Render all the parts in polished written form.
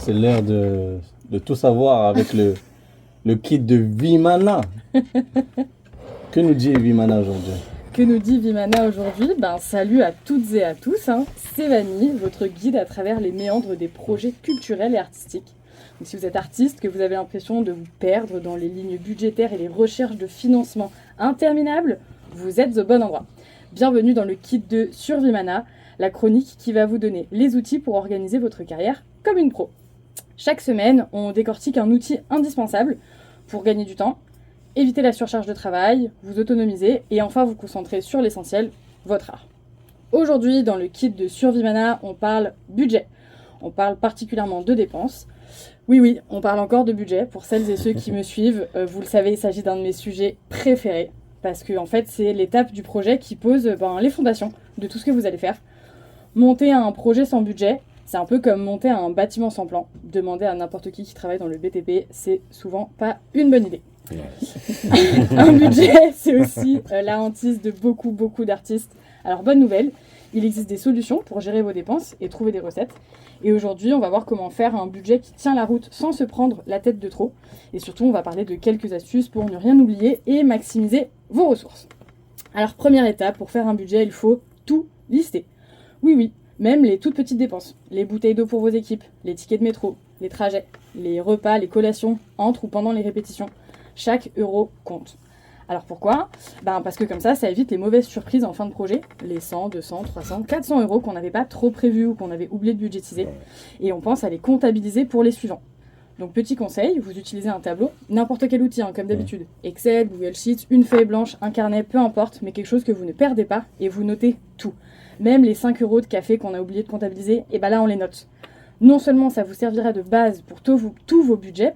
c'est l'heure de tout savoir avec le kit de Vimana. Que nous dit Vimana aujourd'hui? Que nous dit Vimana aujourd'hui? Salut à toutes et à tous, c'est Vanny, votre guide à travers les méandres des projets culturels et artistiques. Donc, si vous êtes artiste, que vous avez l'impression de vous perdre dans les lignes budgétaires et les recherches de financement interminables, vous êtes au bon endroit. Bienvenue dans le kit de Sur Vimana, la chronique qui va vous donner les outils pour organiser votre carrière comme une pro. Chaque semaine, on décortique un outil indispensable pour gagner du temps, éviter la surcharge de travail, vous autonomiser et enfin vous concentrer sur l'essentiel, votre art. Aujourd'hui, dans le kit de Sur Vimana, on parle budget. On parle particulièrement de dépenses. Oui, on parle encore de budget. Pour celles et ceux qui me suivent, vous le savez, il s'agit d'un de mes sujets préférés. Parce que en fait, c'est l'étape du projet qui pose les fondations de tout ce que vous allez faire. Monter un projet sans budget, c'est un peu comme monter un bâtiment sans plan. Demander à n'importe qui travaille dans le BTP, c'est souvent pas une bonne idée. Un budget, c'est aussi la hantise de beaucoup d'artistes. Alors, bonne nouvelle, il existe des solutions pour gérer vos dépenses et trouver des recettes. Et aujourd'hui, on va voir comment faire un budget qui tient la route sans se prendre la tête de trop. Et surtout, on va parler de quelques astuces pour ne rien oublier et maximiser vos ressources. Alors, première étape, pour faire un budget, il faut tout lister. Oui, même les toutes petites dépenses. Les bouteilles d'eau pour vos équipes, les tickets de métro, les trajets, les repas, les collations, entre ou pendant les répétitions. Chaque euro compte. Alors pourquoi ? Parce que comme ça évite les mauvaises surprises en fin de projet, les 100, 200, 300, 400 euros qu'on n'avait pas trop prévus ou qu'on avait oublié de budgétiser. Et on pense à les comptabiliser pour les suivants. Donc petit conseil, vous utilisez un tableau, n'importe quel outil comme d'habitude. Excel, Google Sheets, une feuille blanche, un carnet, peu importe, mais quelque chose que vous ne perdez pas et vous notez tout. Même les 5 euros de café qu'on a oublié de comptabiliser, et là on les note. Non seulement ça vous servira de base pour tous vos budgets,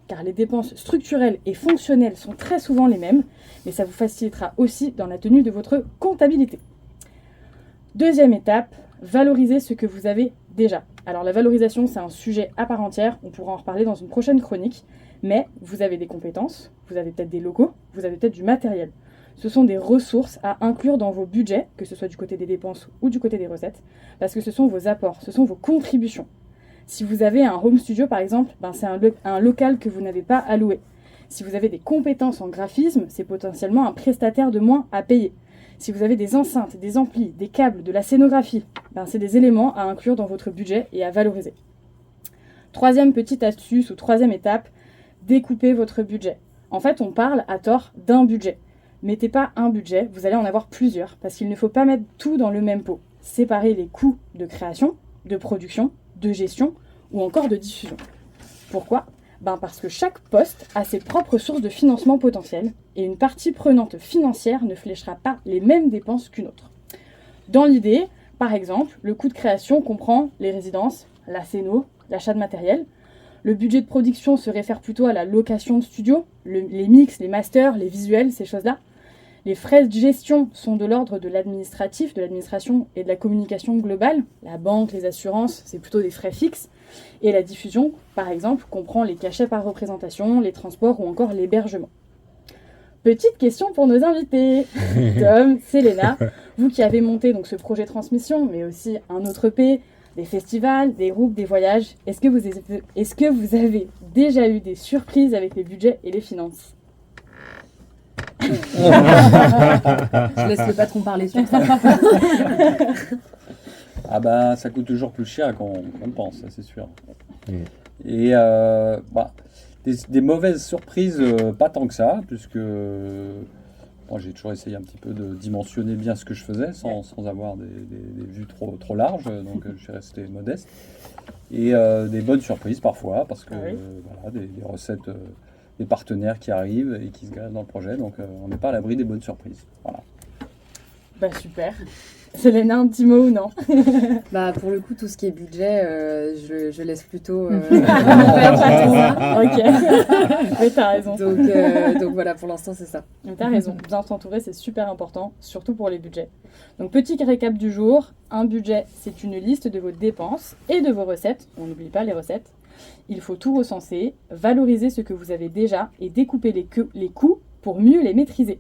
car les dépenses structurelles et fonctionnelles sont très souvent les mêmes, mais ça vous facilitera aussi dans la tenue de votre comptabilité. Deuxième étape, valoriser ce que vous avez déjà. Alors la valorisation, c'est un sujet à part entière, on pourra en reparler dans une prochaine chronique, mais vous avez des compétences, vous avez peut-être des locaux, vous avez peut-être du matériel. Ce sont des ressources à inclure dans vos budgets, que ce soit du côté des dépenses ou du côté des recettes, parce que ce sont vos apports, ce sont vos contributions. Si vous avez un home studio par exemple, c'est un local que vous n'avez pas à louer. Si vous avez des compétences en graphisme, c'est potentiellement un prestataire de moins à payer. Si vous avez des enceintes, des amplis, des câbles, de la scénographie, c'est des éléments à inclure dans votre budget et à valoriser. Troisième petite astuce ou troisième étape, découpez votre budget. En fait, on parle à tort d'un budget. Mettez pas un budget, vous allez en avoir plusieurs, parce qu'il ne faut pas mettre tout dans le même pot. Séparez les coûts de création, de production, de gestion ou encore de diffusion. Pourquoi ? Parce que chaque poste a ses propres sources de financement potentielles et une partie prenante financière ne fléchera pas les mêmes dépenses qu'une autre. Dans l'idée, par exemple, le coût de création comprend les résidences, la scéno, l'achat de matériel. Le budget de production se réfère plutôt à la location de studio, les mix, les masters, les visuels, ces choses-là. Les frais de gestion sont de l'ordre de l'administratif, de l'administration et de la communication globale. La banque, les assurances, c'est plutôt des frais fixes. Et la diffusion, par exemple, comprend les cachets par représentation, les transports ou encore l'hébergement. Petite question pour nos invités. Tom, Selena, vous qui avez monté ce projet transmission, mais aussi un autre EP, des festivals, des groupes, des voyages, est-ce que vous avez déjà eu des surprises avec les budgets et les finances ? Je laisse le patron parler sur ça. Ça coûte toujours plus cher qu'on pense, ça c'est sûr. Et des mauvaises surprises, pas tant que ça, puisque moi j'ai toujours essayé un petit peu de dimensionner bien ce que je faisais sans avoir des vues trop larges, donc je suis resté modeste. Et des bonnes surprises parfois, parce que des recettes, des partenaires qui arrivent et qui se gardent dans le projet, donc on n'est pas à l'abri des bonnes surprises. Voilà. Super. Selena, un petit mot ou non ? Pour le coup, tout ce qui est budget, je laisse plutôt Ok. Oui, t'as raison. Donc voilà, pour l'instant, c'est ça. T'as raison. Bien s'entourer, c'est super important, surtout pour les budgets. Donc, petit récap du jour. Un budget, c'est une liste de vos dépenses et de vos recettes. On n'oublie pas les recettes. Il faut tout recenser, valoriser ce que vous avez déjà et découper les coûts pour mieux les maîtriser.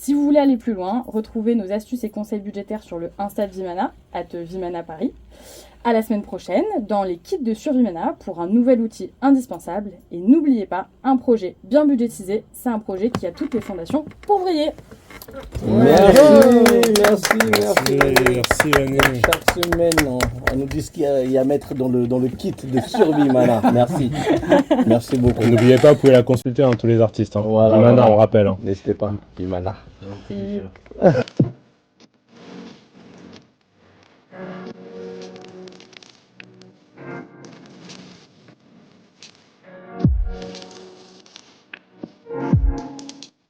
Si vous voulez aller plus loin, retrouvez nos astuces et conseils budgétaires sur le Insta de Vimana, @VimanaParis. À la semaine prochaine, dans les kits de Survimana, pour un nouvel outil indispensable. Et n'oubliez pas, un projet bien budgétisé, c'est un projet qui a toutes les fondations pour briller. Merci. Merci, Vanille. Chaque semaine, on nous dit ce qu'il y a à mettre dans le kit de Survimana. Merci. Merci beaucoup. N'oubliez pas, vous pouvez la consulter, tous les artistes. Voilà, Vimana, voilà. on rappelle. N'hésitez pas, Vimana. Et-